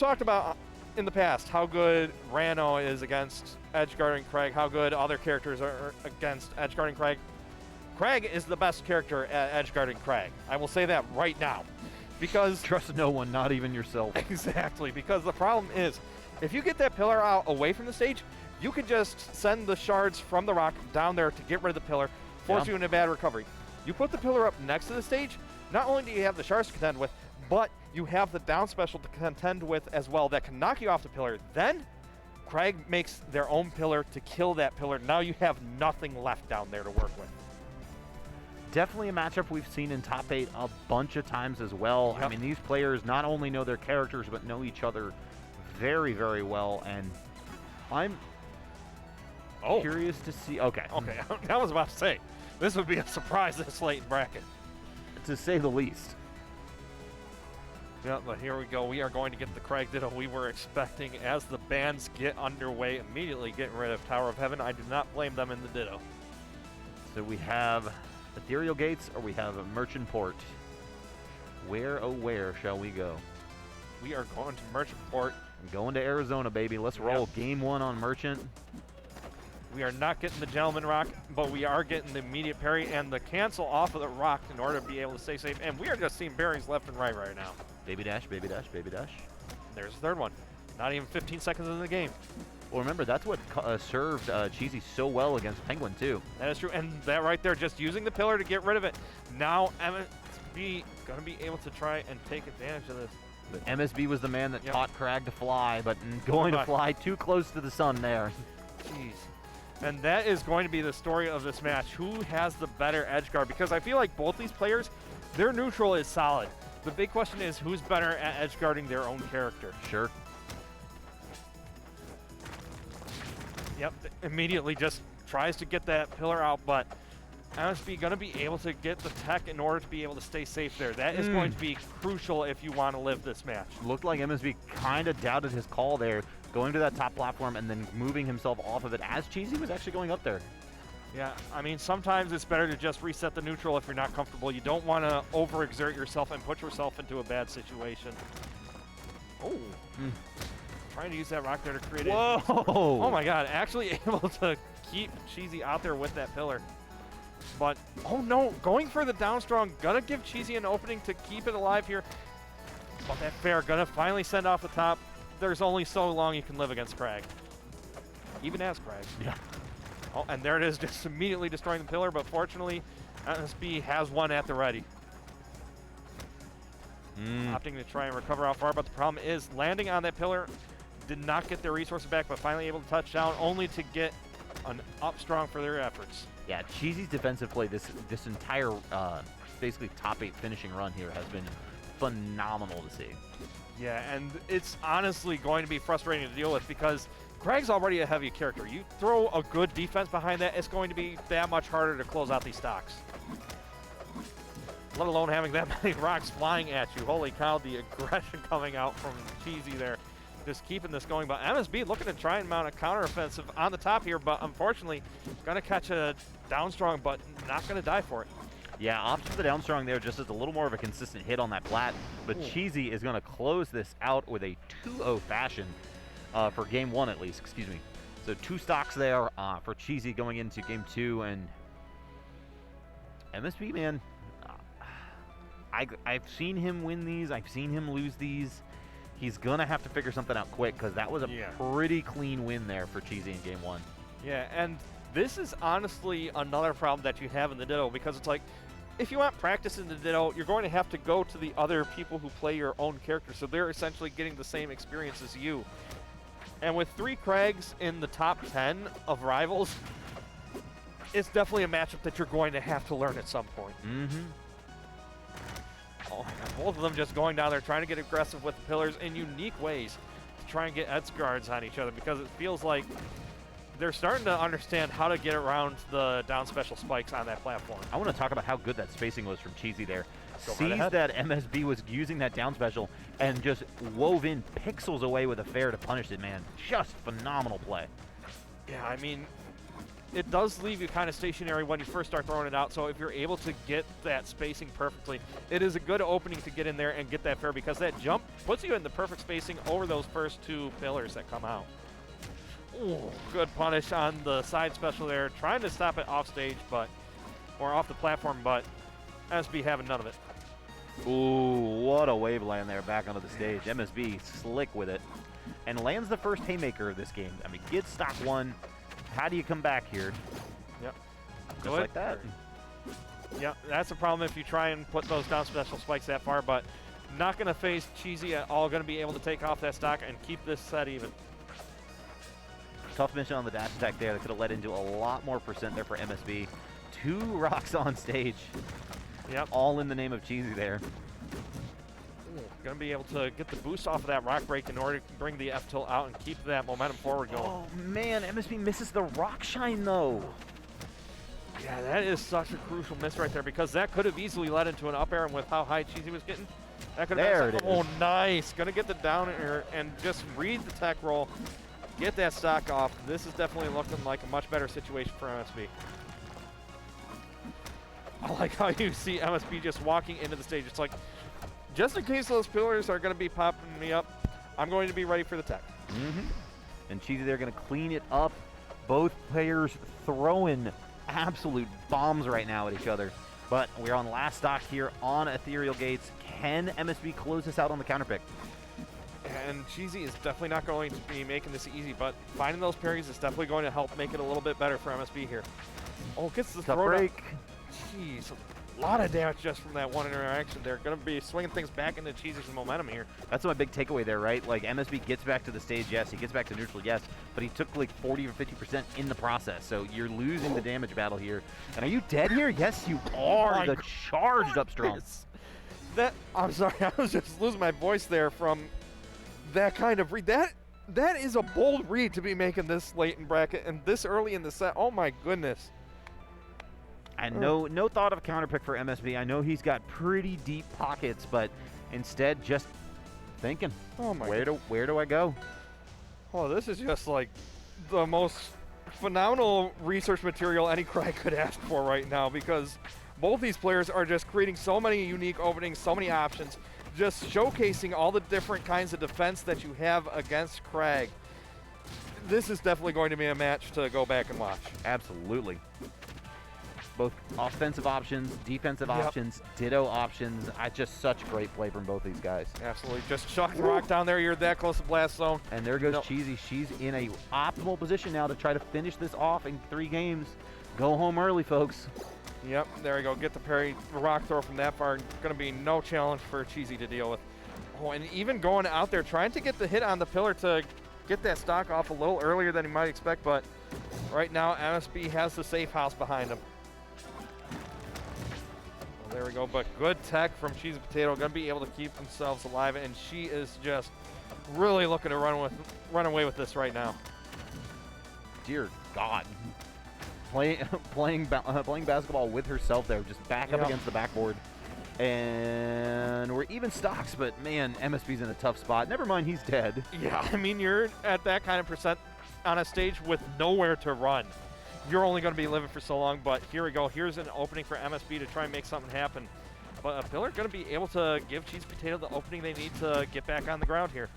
talked about in the past how good Rano is against edgeguarding Kragg, how good other characters are against edgeguarding Kragg. Kragg is the best character at edgeguarding Kragg. I will say that right now. Because trust no one, not even yourself. Exactly, because the problem is, if you get that pillar out away from the stage, you can just send the shards from the rock down there to get rid of the pillar, force you into bad recovery. You put the pillar up next to the stage, not only do you have the shards to contend with, but you have the down special to contend with as well that can knock you off the pillar. Then, Kragg makes their own pillar to kill that pillar. Now you have nothing left down there to work with. Definitely a matchup we've seen in top 8 a bunch of times as well. Yep. I mean, these players not only know their characters, but know each other very, very well. And I'm curious to see. Okay. Okay, I was about to say, this would be a surprise this late in bracket. To say the least. Yeah, but here we go. We are going to get the Kragg Ditto we were expecting as the bands get underway, immediately getting rid of Tower of Heaven. I do not blame them in the Ditto. So we have Ethereal Gates, or we have a Merchant Port. Where, oh where shall we go? We are going to Merchant Port. I'm going to Arizona, baby. Let's roll. Game 1 on Merchant. We are not getting the Gentleman Rock, but we are getting the immediate parry and the cancel off of the rock in order to be able to stay safe. And we are just seeing berries left and right now. Baby dash, baby dash, baby dash. There's the third one. Not even 15 seconds in the game. Well, remember, that's what served Cheesy so well against Penguin, too. That is true. And that right there, just using the pillar to get rid of it. Now MSB going to be able to try and take advantage of this. But MSB was the man that taught Kragg to fly, but going to fly too close to the sun there. Jeez. And that is going to be the story of this match. Who has the better edge guard? Because I feel like both these players, their neutral is solid. The big question is who's better at edge guarding their own character. Sure. Yep, immediately just tries to get that pillar out, but MSB going to be able to get the tech in order to be able to stay safe there. That is going to be crucial if you want to live this match. Looked like MSB kind of doubted his call there, going to that top platform and then moving himself off of it as Cheesy was actually going up there. Yeah, I mean, sometimes it's better to just reset the neutral if you're not comfortable. You don't want to overexert yourself and put yourself into a bad situation. Oh. Trying to use that rock there to create Whoa! Oh my god, actually able to keep Cheesy out there with that pillar. But, oh no, going for the down strong, gonna give Cheesy an opening to keep it alive here. But that fair, gonna finally send off the top. There's only so long you can live against Kragg. Even as Kragg. Yeah. Oh, and there it is, just immediately destroying the pillar, but fortunately, MSB has one at the ready. Opting to try and recover out far, but the problem is landing on that pillar did not get their resources back, but finally able to touch down, only to get an up strong for their efforts. Yeah, Cheesy's defensive play this entire basically top 8 finishing run here has been phenomenal to see. Yeah, and it's honestly going to be frustrating to deal with because Kragg's already a heavy character. You throw a good defense behind that, it's going to be that much harder to close out these stocks. Let alone having that many rocks flying at you. Holy cow, the aggression coming out from Cheesy there. Just keeping this going, but MSB looking to try and mount a counteroffensive on the top here, but unfortunately going to catch a down strong, but not going to die for it. Yeah, opts for the down strong there, just as a little more of a consistent hit on that plat, but Cheesy is going to close this out with a 2-0 fashion for game 1 at least, excuse me. So 2 stocks there for Cheesy going into game 2, and MSB, man, I've seen him win these, I've seen him lose these. He's going to have to figure something out quick because that was a pretty clean win there for Cheesy in game 1. Yeah, and this is honestly another problem that you have in the Ditto because it's like, if you want practice in the Ditto, you're going to have to go to the other people who play your own character, so they're essentially getting the same experience as you. And with 3 Kraggs in the top 10 of Rivals, it's definitely a matchup that you're going to have to learn at some point. Both of them just going down there trying to get aggressive with the pillars in unique ways to try and get edge guards on each other because it feels like they're starting to understand how to get around the down special spikes on that platform. I want to talk about how good that spacing was from Cheesy there. Sees that MSB was using that down special and just wove in pixels away with a fair to punish it, man. Just phenomenal play. Yeah, I mean, it does leave you kind of stationary when you first start throwing it out. So if you're able to get that spacing perfectly, it is a good opening to get in there and get that fair, because that jump puts you in the perfect spacing over those first two pillars that come out. Ooh, good punish on the side special there, trying to stop it off stage, or off the platform, but MSB having none of it. Ooh, what a wave land there back onto the stage. MSB slick with it. And lands the first haymaker of this game. I mean, gets stock one. How do you come back here? Yep. Just like that. Yeah, that's a problem if you try and put those down special spikes that far, but not going to face Cheesy at all. Going to be able to take off that stock and keep this set even. Tough mission on the dash attack there. That could have led into a lot more percent there for MSB. 2 rocks on stage. Yep. All in the name of Cheesy there. Going to be able to get the boost off of that rock break in order to bring the F tilt out and keep that momentum forward going. Oh man, MSB misses the rock shine though. Yeah, that is such a crucial miss right there, because that could have easily led into an up air, and with how high Cheesy was getting, that could have there been. it Oh, is. nice. Going to get the down air and just read the tech roll, get that stock off. This is definitely looking like a much better situation for MSB. I like how you see MSB just walking into the stage. It's like, just in case those pillars are going to be popping me up, I'm going to be ready for the tech. And Cheesy, they're going to clean it up. Both players throwing absolute bombs right now at each other. But we're on last stock here on Ethereal Gates. Can MSB close this out on the counter pick? And Cheesy is definitely not going to be making this easy, but finding those parries is definitely going to help make it a little bit better for MSB here. Oh, gets the Tough throw break. down. Jeez, a lot of damage just from that one interaction. They're going to be swinging things back into Cheesy's momentum here. That's my big takeaway there, right? Like, MSB gets back to the stage, yes. He gets back to neutral, yes. But he took like 40 or 50% in the process. So you're losing the damage battle here. And are you dead here? Yes, you are. The charged up strong. I'm sorry, I was just losing my voice there from that kind of read. That is a bold read to be making this late in bracket and this early in the set. Oh my goodness. And no thought of counterpick for MSB. I know he's got pretty deep pockets, but instead just thinking, oh my where do I go? Oh, this is just like the most phenomenal research material any Kragg could ask for right now, because both these players are just creating so many unique openings, so many options, just showcasing all the different kinds of defense that you have against Kragg. This is definitely going to be a match to go back and watch. Absolutely. Both offensive options, defensive options, ditto options. Just such great play from both these guys. Absolutely. Just chuck the rock down there. You're that close to blast zone. And there goes Cheesy. She's in a optimal position now to try to finish this off in 3 games. Go home early, folks. Yep, there we go. Get the parry, rock throw from that far. Going to be no challenge for Cheesy to deal with. Oh, and even going out there, trying to get the hit on the pillar to get that stock off a little earlier than he might expect, but right now MSB has the safe house behind him. There we go, but good tech from CheesyPotato, going to be able to keep themselves alive, and she is just really looking to run away with this right now. Dear God. Playing basketball with herself there, just back up against the backboard. And we're even stocks, but man, MSB's in a tough spot. Never mind, he's dead. Yeah, I mean, you're at that kind of percent on a stage with nowhere to run. You're only going to be living for so long, but here we go. Here's an opening for MSB to try and make something happen. But a pillar going to be able to give CheesyPotato the opening they need to get back on the ground here.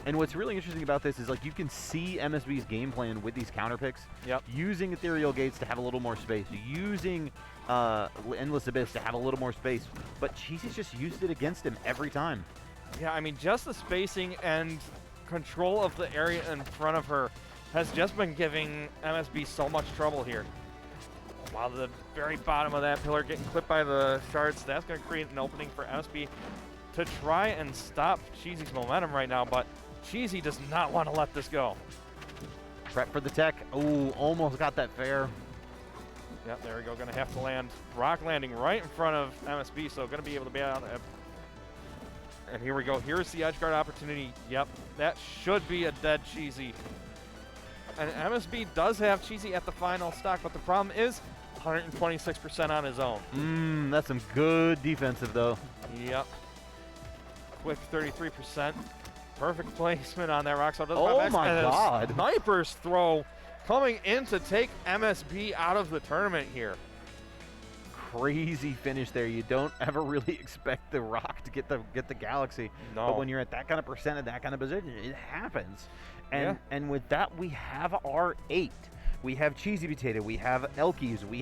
And what's really interesting about this is, like, you can see MSB's game plan with these counter picks. Yep. Using Ethereal Gates to have a little more space. Using Endless Abyss to have a little more space. But Cheesy's just used it against him every time. Yeah, I mean, just the spacing and control of the area in front of her has just been giving MSB so much trouble here. While the very bottom of that pillar getting clipped by the shards, that's going to create an opening for MSB to try and stop Cheesy's momentum right now, but Cheesy does not want to let this go. Prep for the tech. Oh, almost got that fair. Yep, there we go. Going to have to land. Rock landing right in front of MSB, so going to be able to be out. And here we go. Here's the edge guard opportunity. Yep, that should be a dead Cheesy. And MSB does have Cheesy at the final stock, but the problem is 126% on his own. That's some good defensive, though. Yep. Quick 33%. Perfect placement on that rock. So oh my God. Sniper's throw coming in to take MSB out of the tournament here. Crazy finish there. You don't ever really expect the Rock to get the Galaxy. No. But when you're at that kind of percent at that kind of position, it happens. And with that, we have our 8. We have CheesyPotato, we have Elkies, we